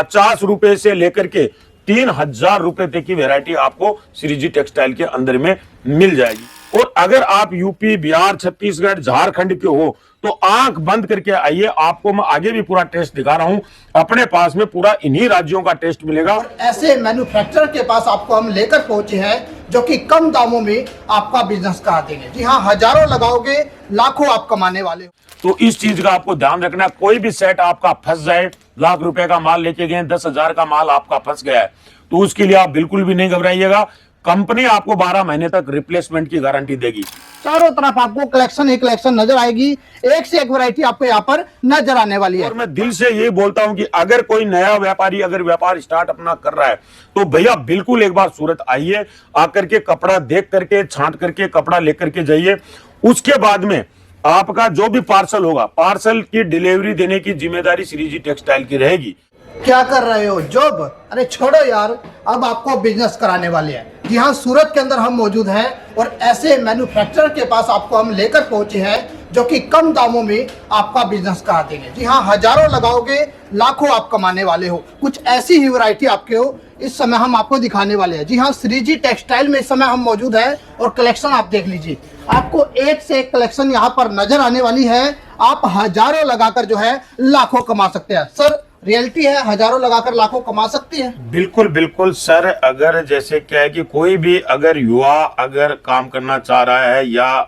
₹50 से लेकर के 3000 रुपए तक की वैरायटी आपको श्रीजी टेक्सटाइल के अंदर में मिल जाएगी। और अगर आप यूपी, बिहार, छत्तीसगढ़, झारखंड के हो तो आंख बंद करके आइए, आपको मैं आगे भी पूरा टेस्ट दिखा रहा हूं। अपने पास में पूरा इन्हीं राज्यों का टेस्ट मिलेगा। ऐसे मैन्युफैक्चरर के पास आपको हम लेकर पहुंचे हैं जो कि कम दामों में आपका बिजनेस करा देंगे। जी हाँ, हजारों लगाओगे, लाखों आप कमाने वाले हो। तो इस चीज का आपको ध्यान रखना, कोई भी सेट आपका फंस जाए, लाख रुपए का माल लेके गए, 10,000 का माल आपका फंस गया है, तो उसके लिए आप बिल्कुल भी नहीं घबराइएगा। कंपनी आपको 12 महीने तक रिप्लेसमेंट की गारंटी देगी। चारों तरफ आपको कलेक्शन ही कलेक्शन नजर आएगी, एक से एक वैरायटी आपको यहाँ पर नजर आने वाली है। और मैं दिल से ये बोलता हूं कि अगर कोई नया व्यापारी अगर व्यापार स्टार्ट अपना कर रहा है तो भैया बिल्कुल एक बार सूरत आइए, आकर के कपड़ा देख करके, छांट करके कपड़ा लेकर के जाइए। उसके बाद में आपका जो भी पार्सल होगा, पार्सल की डिलीवरी देने की जिम्मेदारी श्रीजी टेक्सटाइल की रहेगी। क्या कर रहे हो, जॉब? अरे छोड़ो यार, अब आपको बिजनेस कराने वाले हैं। जी हाँ, सूरत के अंदर हम मौजूद हैं और ऐसे मैन्युफैक्चरर के पास आपको हम लेकर पहुंचे हैं जो कि कम दामों में आपका बिजनेस करा देंगे। जी हाँ, हजारों लगाओगे, लाखों आप कमाने वाले हो। कुछ ऐसी ही वैरायटी आपके हो इस समय हम आपको दिखाने वाले हैं। जी हाँ, श्रीजी टेक्सटाइल में इस समय हम मौजूद हैं और कलेक्शन आप देख लीजिए, आपको एक से एक कलेक्शन यहाँ पर नजर आने वाली है। आप हजारों लगाकर जो है लाखों कमा सकते हैं। सर, रियलिटी है, हजारों लगाकर लाखों कमा सकती है? बिल्कुल बिल्कुल सर। अगर जैसे क्या है कि कोई भी अगर युवा अगर काम करना चाह रहा है या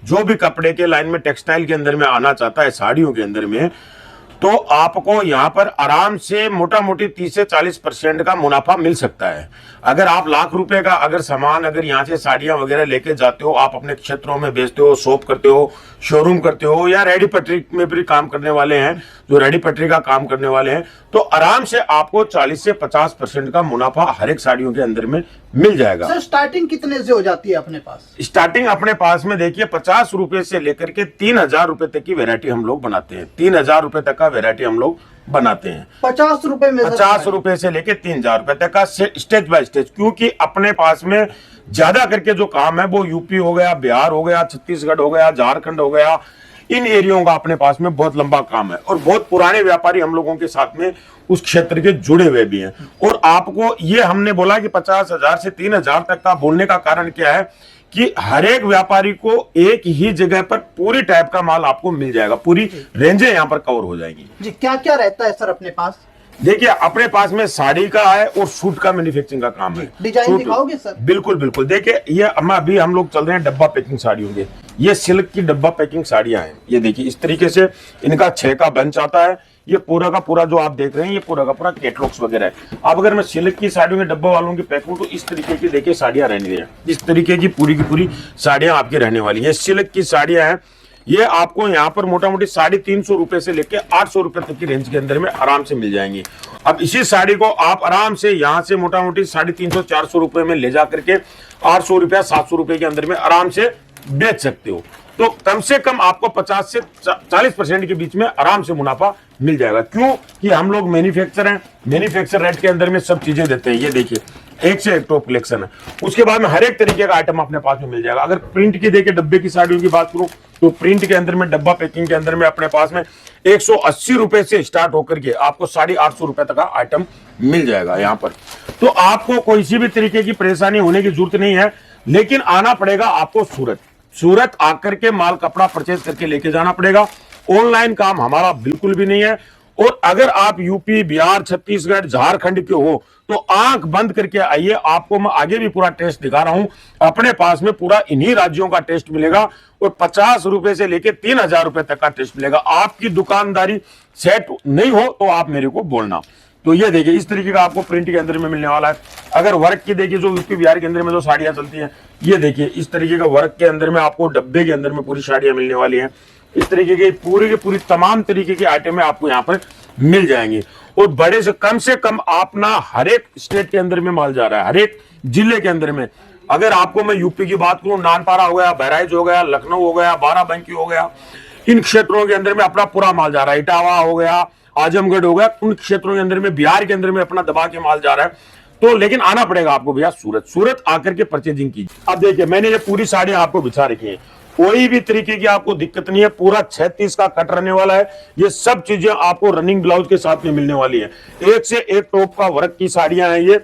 जो भी कपड़े के लाइन में टेक्सटाइल के अंदर में आना चाहता है, साड़ियों के अंदर में, तो आपको यहाँ पर आराम से मोटा मोटी 30 से 40% का मुनाफा मिल सकता है। अगर आप लाख रुपए का अगर सामान अगर यहाँ से साड़ियां वगैरह लेके जाते हो, आप अपने क्षेत्रों में बेचते हो, शॉप करते हो, शोरूम करते हो, या रेडी पटरी में भी काम करने वाले हैं, जो रेडी पटरी का काम करने वाले हैं, तो आराम से आपको 40 से 50% का मुनाफा हर एक साड़ियों के अंदर में मिल जाएगा। सर, स्टार्टिंग कितने से हो जाती है अपने पास? स्टार्टिंग अपने पास में देखिए 50 रुपए से लेकर के 3000 रुपए तक की वैरायटी हम लोग बनाते हैं। 3000 रुपए तक का वैरायटी हम लोग बनाते हैं। 50 रुपए में? 50 रुपए से लेके 3000 रुपए तक का स्टेज बाय स्टेज, क्योंकि अपने पास में ज्यादा करके जो काम है वो यूपी हो गया, बिहार हो गया, छत्तीसगढ़ हो गया, झारखंड हो गया, इन एरियो का अपने पास में बहुत लंबा काम है और बहुत पुराने व्यापारी हम लोगों के साथ में उस क्षेत्र के जुड़े हुए भी हैं। और आपको ये हमने बोला कि 50,000 से 3000 तक का बोलने का कारण क्या है कि हर एक व्यापारी को एक ही जगह पर पूरी टाइप का माल आपको मिल जाएगा, पूरी रेंजें यहाँ पर कवर हो जाएंगी। जी, क्या क्या रहता है सर अपने पास? देखिए, अपने पास में साड़ी का है और सूट का मैन्युफैक्चरिंग का काम है। डिजाइन दिखाओगे सर? बिल्कुल बिल्कुल। देखिए, ये अभी हम लोग चल रहे हैं डब्बा पैकिंग साड़ियों के। ये सिल्क की डब्बा पैकिंग साड़ियां हैं। ये देखिए, इस तरीके से इनका 6 का बंच आता है। ये पूरा का पूरा जो आप देख रहे हैं, ये पूरा का पूरा कैटलॉग्स वगैरह है। अब अगर मैं सिल्क की साड़ियों के डब्बा वालों की पैकिंग, तो इस तरीके की देखिए साड़ियां रहने हैं। इस तरीके की पूरी साड़ियां आपकी रहने वाली है। सिल्क की साड़ियां हैं। ये आपको यहाँ पर मोटा मोटी 350 रुपए से लेके 800 रुपए तक की रेंज के अंदर में आराम से मिल जाएंगी। अब इसी साड़ी को आप आराम से यहाँ से मोटा मोटी 350-400 रुपए में ले जा करके 800 रुपया 700 रुपए के अंदर में आराम से बेच सकते हो। तो कम से कम आपको 50 से 40% के बीच में आराम से मुनाफा मिल जाएगा। क्यों कि हम लोग मैन्युफैक्चर हैं, मैन्युफैक्चर रेट के अंदर में सब चीजें देते हैं। ये देखिए, एक से एक टॉप कलेक्शन है। उसके बाद में हर एक तरीके का आइटम अपने पास में मिल जाएगा। अगर प्रिंट की देखिए डब्बे की साड़ियों की बात करूं तो प्रिंट के अंदर में डब्बा पैकिंग के अंदर में अपने पास में 180 रुपए से स्टार्ट होकर के आपको 850 रुपए तक का आइटम मिल जाएगा यहाँ पर। तो आपको कोई सी भी तरीके की परेशानी होने की जरूरत नहीं है, लेकिन आना पड़ेगा आपको सूरत। सूरत आकर के माल कपड़ा परचेज करके लेके जाना पड़ेगा। ऑनलाइन काम हमारा बिल्कुल भी नहीं है। और अगर आप यूपी, बिहार, छत्तीसगढ़, झारखंड के हो तो आंख बंद करके आइए, आपको मैं आगे भी पूरा टेस्ट दिखा रहा हूं। अपने पास में पूरा इन्हीं राज्यों का टेस्ट मिलेगा और 50 रुपए से लेके 3000 रुपए तक का टेस्ट मिलेगा। आपकी दुकानदारी सेट नहीं हो तो आप मेरे को बोलना। तो ये देखिए, इस तरीके का आपको प्रिंट के अंदर में मिलने वाला है। अगर वर्क की देखिए, जो यूपी बिहार के अंदर में जो साड़ियां चलती हैं, ये देखिए इस तरीके का वर्क के अंदर में आपको डब्बे के अंदर में पूरी साड़ियां मिलने वाली हैं। इस तरीके की पूरी तमाम तरीके की आइटम आपको यहाँ पर मिल जाएंगे। और बड़े से कम अपना हर एक स्टेट के अंदर में माल जा रहा है, हर एक जिले के अंदर में। अगर आपको मैं यूपी की बात करूं, नानपारा हो गया, बहराइच हो गया, लखनऊ हो गया, बाराबंकी हो गया, इन क्षेत्रों के अंदर में अपना पूरा माल जा रहा है। इटावा हो गया, आजमगढ़ हो गया, उन क्षेत्रों के अंदर में, बिहार के अंदर में अपना दबा के माल जा रहा है। तो लेकिन आना पड़ेगा आपको भैया सूरत। सूरत आकर के परचेजिंग कीजिए। अब देखिए, मैंने ये पूरी साड़ियां आपको बिछा रखी है। कोई भी तरीके की आपको दिक्कत नहीं है। पूरा 36 का कट रहने वाला है। ये सब चीजें आपको रनिंग ब्लाउज के साथ में मिलने वाली है। एक से एक टॉप का वर्क की साड़ियां हैं ये,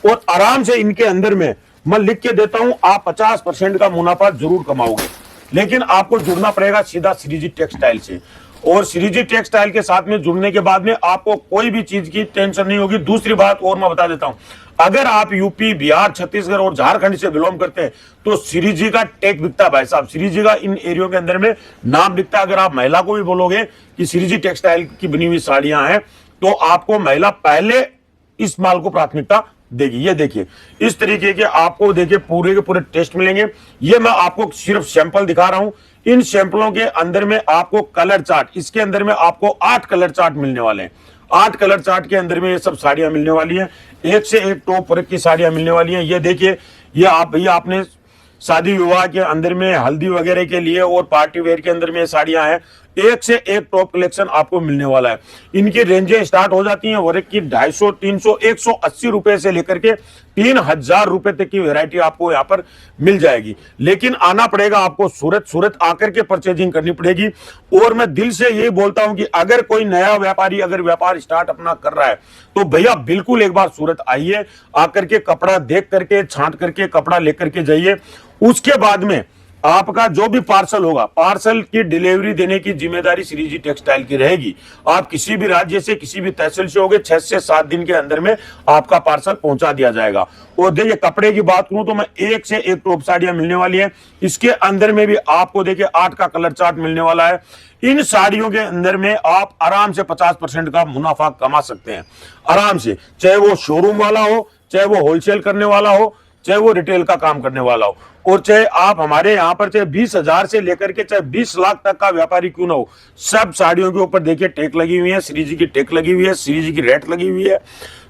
और आराम से इनके अंदर में मैं लिख के देता हूं, आप 50% का मुनाफा जरूर कमाओगे। लेकिन आपको जुड़ना पड़ेगा सीधा श्रीजी टेक्सटाइल से, और श्रीजी टेक्सटाइल के साथ में जुड़ने के बाद में आपको कोई भी चीज की टेंशन नहीं होगी। दूसरी बात और मैं बता देता हूं, अगर आप यूपी, बिहार, छत्तीसगढ़ और झारखंड से बिलोंग करते हैं तो श्रीजी का टेक बिकता है भाई साहब। श्रीजी का इन एरियो के अंदर में नाम बिकता है। अगर आप महिला को भी बोलोगे कि श्रीजी टेक्सटाइल की बनी हुई साड़ियां हैं, तो आपको महिला पहले इस माल को प्राथमिकता देगी। ये देखिए इस तरीके के आपको देखिए पूरे के पूरे टेस्ट मिलेंगे। ये मैं आपको सिर्फ सैंपल दिखा रहा हूं। इन सैंपलों के अंदर में आपको कलर चार्ट, इसके अंदर में आपको 8 कलर चार्ट मिलने वाले हैं। 8 कलर चार्ट के अंदर में ये सब साड़ियां मिलने वाली हैं। एक से एक टॉप वर्क की साड़ियां मिलने वाली हैं। ये देखिए, ये आप भैया आपने शादी विवाह के अंदर में, हल्दी वगैरह के लिए और पार्टी वेयर के अंदर में साड़ियां हैं। एक से एक टॉप कलेक्शन आपको मिलने वाला है। इनकी रेंजें स्टार्ट हो जाती हैं वर्क की 250, 300, 180 रुपए से लेकर के 3000 रुपए तक की वैरायटी आपको यहाँ पर मिल जाएगी। लेकिन आना पड़ेगा आपको सूरत आकर के परचेजिंग करनी पड़ेगी। और मैं दिल से यही बोलता हूं कि अगर कोई नया व्यापारी अगर व्यापार स्टार्ट अपना कर रहा है तो भैया बिल्कुल एक बार सूरत आइए, आकर के कपड़ा देख करके, छांट करके कपड़ा लेकर के जाइए। उसके बाद में आपका जो भी पार्सल होगा, पार्सल की डिलीवरी देने की जिम्मेदारी श्रीजी टेक्सटाइल की रहेगी। आप किसी भी राज्य से, किसी भी तहसील से होगे, 6 से 7 दिन के अंदर में आपका पार्सल पहुंचा दिया जाएगा। और देखिए कपड़े की बात करूं तो मैं एक से एक टॉप साड़ियां मिलने वाली है। इसके अंदर में भी आपको देखिए 8 का कलर चार्ट मिलने वाला है। इन साड़ियों के अंदर में आप आराम से 50% का मुनाफा कमा सकते हैं, आराम से। चाहे वो शोरूम वाला हो, चाहे वो होलसेल करने वाला हो, चाहे वो रिटेल का काम करने वाला हो, और चाहे आप हमारे यहाँ पर चाहे 20,000 से लेकर के चाहे 20 लाख तक का व्यापारी क्यों ना हो, सब साड़ियों के ऊपर देखिए टेक लगी हुई है, श्रीजी की टेक लगी हुई है, श्रीजी की रेट लगी हुई है।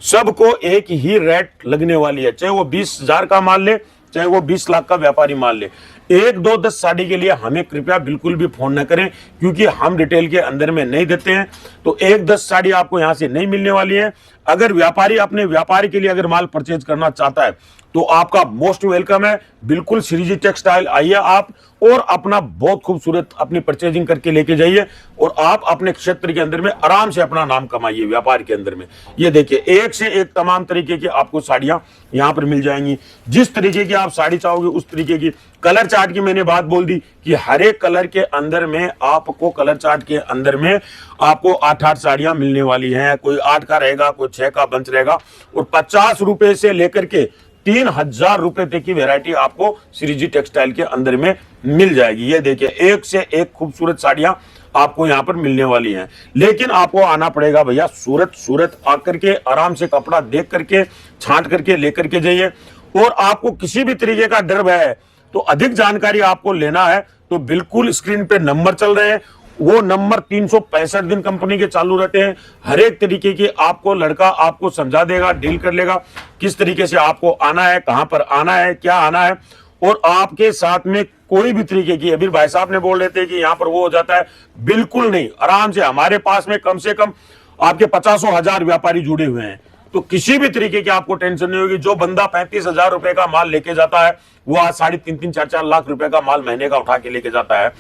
सबको एक ही रेट लगने वाली है, चाहे वो 20,000 का माल ले, चाहे वो 20 लाख का व्यापारी माल ले। 1, 2, 10 साड़ी के लिए हमें कृपया बिल्कुल भी फोन न करें, क्योंकि हम रिटेल के अंदर में नहीं देते हैं। तो 1-10 साड़ी आपको यहां से नहीं मिलने वाली है। अगर व्यापारी अपने व्यापारी के लिए अगर माल परचेज करना चाहता है तो आपका मोस्ट वेलकम है। बिल्कुल श्रीजी टेक्सटाइल आइए आप, और अपना बहुत खूबसूरत अपनी परचेजिंग करके लेके जाइए, और आप अपने क्षेत्र के अंदर में आराम से अपना नाम कमाइए व्यापार के अंदर में। ये देखिए एक से एक तमाम तरीके की आपको साड़ियां यहां पर मिल जाएंगी। जिस तरीके की आप साड़ी चाहोगे उस तरीके की। कलर चार्ट की मैंने बात बोल दी कि हर एक कलर के अंदर में आपको, कलर चार्ट के अंदर में आपको 8-8 साड़ियां मिलने वाली हैं। कोई 8 का रहेगा, कोई 6 का बंच रहेगा, और 50 रुपए से लेकर के 3000 रुपए तक की वैरायटी आपको श्रीजी टेक्सटाइल के अंदर में मिल जाएगी। ये देखिए एक से एक खूबसूरत साड़ियां आपको यहां पर मिलने वाली हैं। लेकिन आपको आना पड़ेगा भैया सूरत आकर के आराम से कपड़ा देख करके, छांट करके लेकर के जाइए। और आपको किसी भी तरीके का डर भय है तो अधिक जानकारी आपको लेना है तो बिल्कुल स्क्रीन पे नंबर चल रहे हैं, वो नंबर 365 दिन कंपनी के चालू रहते हैं। हर एक तरीके की आपको लड़का आपको समझा देगा, डील कर लेगा, किस तरीके से आपको आना है, कहां पर आना है, क्या आना है। और आपके साथ में कोई भी तरीके की, अभी भाई साहब ने बोल रहे थे कि यहाँ पर वो हो जाता है, बिल्कुल नहीं। आराम से हमारे पास में कम से कम आपके 50,000 व्यापारी जुड़े हुए हैं, तो किसी भी तरीके की आपको टेंशन नहीं होगी। जो बंदा 35,000 रुपए का माल लेके जाता है वो आज 3.5, 4 लाख रुपए का माल महीने का उठा के लेके जाता है,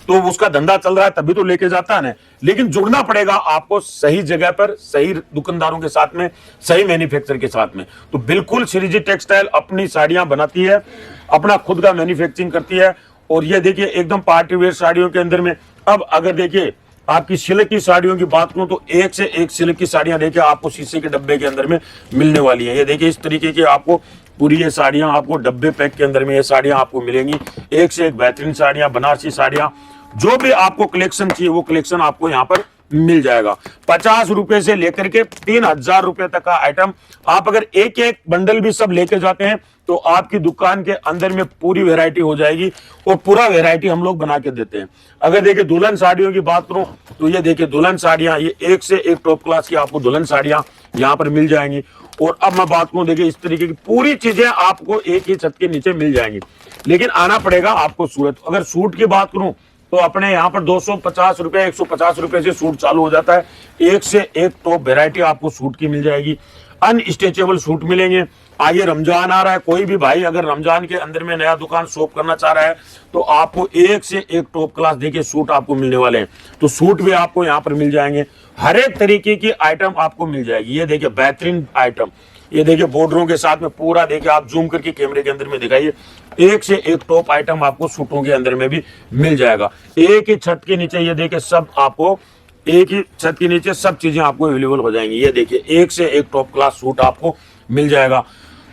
तो उसका धंधा चल रहा है तभी तो लेके जाता है ना। लेकिन जुड़ना पड़ेगा आपको सही जगह पर, सही दुकानदारों के साथ में, सही मैन्युफैक्चर के साथ में। तो बिल्कुल श्रीजी टेक्सटाइल अपनी साड़ियां बनाती है, अपना खुद का मैन्युफैक्चरिंग करती है। और ये देखिए एकदम पार्टी वेयर साड़ियों के अंदर में, अब अगर देखिए आपकी सिल्क की साड़ियों की बात करूं तो एक से एक सिल्क की साड़ियां देखिए आपको शीशे के डब्बे के अंदर में मिलने वाली है। ये देखिए इस तरीके की आपको पूरी ये साड़ियां आपको डब्बे पैक के अंदर में ये साड़ियां आपको मिलेंगी। एक से एक बेहतरीन साड़ियां, बनारसी साड़ियां, जो भी आपको कलेक्शन चाहिए वो कलेक्शन आपको यहाँ पर मिल जाएगा। 50 रुपए से लेकर के 3000 रुपए तक का आइटम। आप अगर एक एक बंडल भी सब लेके जाते हैं तो आपकी दुकान के अंदर में पूरी वैरायटी हो जाएगी, और पूरा वैरायटी हम लोग बना के देते हैं। अगर देखिए दुल्हन साड़ियों की बात करूं तो ये देखिए दुल्हन साड़ियां, ये एक से एक टॉप क्लास की आपको दुल्हन साड़ियां यहाँ पर मिल जाएंगी। और अब मैं बात करूं, देखिए इस तरीके की पूरी चीजें आपको एक ही छत के नीचे मिल जाएंगी। लेकिन आना पड़ेगा आपको सूरत। अगर सूट की बात करूं तो अपने यहाँ पर 250 रुपए 150 रुपए से सूट चालू हो जाता है। एक से एक टॉप वेरायटी आपको सूट की मिल जाएगी, अनस्ट्रेचेबल सूट मिलेंगे। आइए रमजान आ रहा है, कोई भी भाई अगर रमजान के अंदर में नया दुकान शॉप करना चाह रहा है तो आपको एक से एक टॉप क्लास देखिए सूट आपको मिलने वाले हैं। तो सूट भी आपको यहाँ पर मिल जाएंगे, हर एक तरीके की आइटम आपको मिल जाएगी। ये देखिए बेहतरीन आइटम, ये देखिए बॉर्डरों के साथ में पूरा देखिए, आप जूम करके कैमरे के अंदर में दिखाइए, एक से एक टॉप आइटम आपको सूटों के अंदर में भी मिल जाएगा। एक ही छत के नीचे ये देखिए सब आपको, एक ही छत के नीचे सब चीजें आपको अवेलेबल हो जाएंगी। ये देखिए एक से एक टॉप क्लास सूट आपको मिल जाएगा।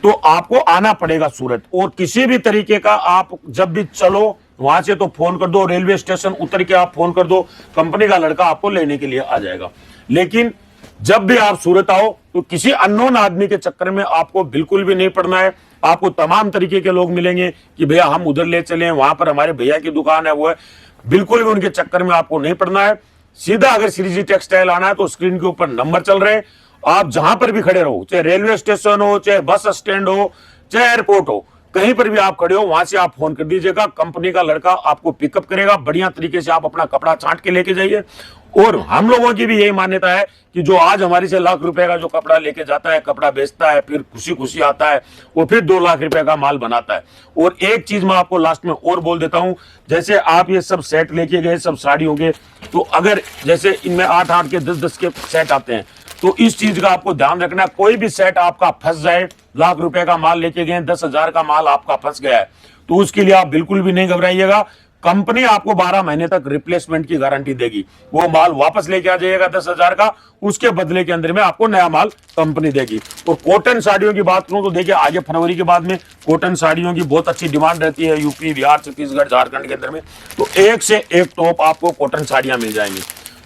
तो आपको आना पड़ेगा सूरत, और किसी भी तरीके का आप जब भी चलो वहां से तो फोन कर दो, रेलवे स्टेशन उतर के आप फोन कर दो, कंपनी का लड़का आपको लेने के लिए आ जाएगा। लेकिन जब भी आप सूरत आओ तो किसी अननोन आदमी के चक्कर में आपको बिल्कुल भी नहीं पड़ना है। आपको तमाम तरीके के लोग मिलेंगे कि भैया हम उधर ले चले, वहां पर हमारे भैया की दुकान है, वो है, बिल्कुल भी उनके चक्कर में आपको नहीं पड़ना है। सीधा अगर श्रीजी टेक्सटाइल आना है तो स्क्रीन के ऊपर नंबर चल रहे हैं, आप जहां पर भी खड़े रहो, चाहे रेलवे स्टेशन हो, चाहे बस स्टैंड हो, चाहे एयरपोर्ट हो, कहीं पर भी आप खड़े हो वहां से आप फोन कर दीजिएगा, कंपनी का लड़का आपको पिकअप करेगा। बढ़िया तरीके से आप अपना कपड़ा छांट के लेके जाइए। और हम लोगों की भी यही मान्यता है कि जो आज हमारे से लाख रुपए का जो कपड़ा लेके जाता है, कपड़ा बेचता है, फिर खुशी खुशी आता है, वो फिर 2 लाख रुपए का माल बनाता है। और एक चीज मैं आपको लास्ट में और बोल देता हूं, जैसे आप ये सब सेट लेके गए सब साड़ियों के, तो अगर जैसे इनमें 8-8 के 10-10 के सेट आते हैं, तो इस चीज का आपको ध्यान रखना है, कोई भी सेट आपका फंस जाए, लाख रुपए का माल लेके गए, 10,000 का माल आपका फंस गया है, तो उसके लिए आप बिल्कुल भी नहीं घबराइएगा। कंपनी आपको 12 महीने तक रिप्लेसमेंट की गारंटी देगी। वो माल वापस लेके आ जाइएगा 10,000 का, उसके बदले के अंदर में आपको नया माल कंपनी देगी। और कॉटन साड़ियों की बात करूं तो देखिए आगे फरवरी के बाद में कॉटन साड़ियों की बहुत अच्छी डिमांड रहती है यूपी, बिहार, छत्तीसगढ़, झारखंड के अंदर में। तो एक से एक टॉप आपको कॉटन साड़ियां मिल जाएंगी।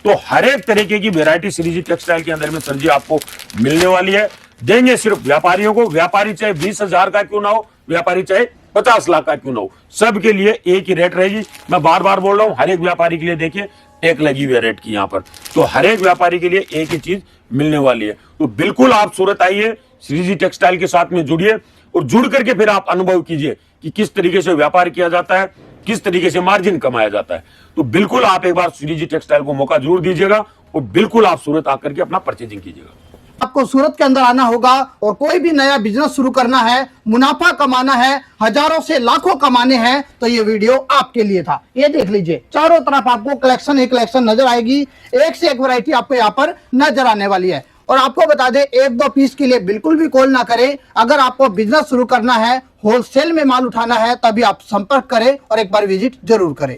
तो हर एक तरीके की वेरायटी श्रीजी टेक्सटाइल के अंदर में सर जी आपको मिलने वाली है। देंगे सिर्फ व्यापारियों को, व्यापारी चाहे 20,000 का क्यों ना हो, व्यापारी चाहे 50 लाख का क्यों ना हो, सबके लिए एक ही रेट रहेगी। मैं बार बार बोल रहा हूं, हर एक व्यापारी के लिए देखिए एक लगी हुई है रेट की यहाँ पर, तो हर एक व्यापारी के लिए एक ही चीज मिलने वाली है। तो बिल्कुल आप सूरत आइए, श्रीजी टेक्सटाइल के साथ में जुड़िए, और जुड़ करके फिर आप अनुभव कीजिए कि किस तरीके से व्यापार किया जाता है, किस तरीके से मार्जिन कमाया जाता है। तो बिल्कुल आप एक बार श्रीजी टेक्सटाइल को मौका जरूर दीजिएगा, और बिल्कुल आप सूरत आकर के अपना परचेजिंग कीजिएगा। आपको सूरत के अंदर आना होगा, और कोई भी नया बिजनेस शुरू करना है, मुनाफा कमाना है, हजारों से लाखों कमाने हैं, तो ये वीडियो आपके लिए था। ये देख लीजिए, चारों तरफ आपको कलेक्शन ही कलेक्शन नजर आएगी, एक से एक वैरायटी आपको यहाँ पर नजर आने वाली है। और आपको बता दें, 1-2 पीस के लिए बिल्कुल भी कॉल ना करें। अगर आपको बिजनेस शुरू करना है, होलसेल में माल उठाना है, तभी आप संपर्क करें और एक बार विजिट जरूर करें।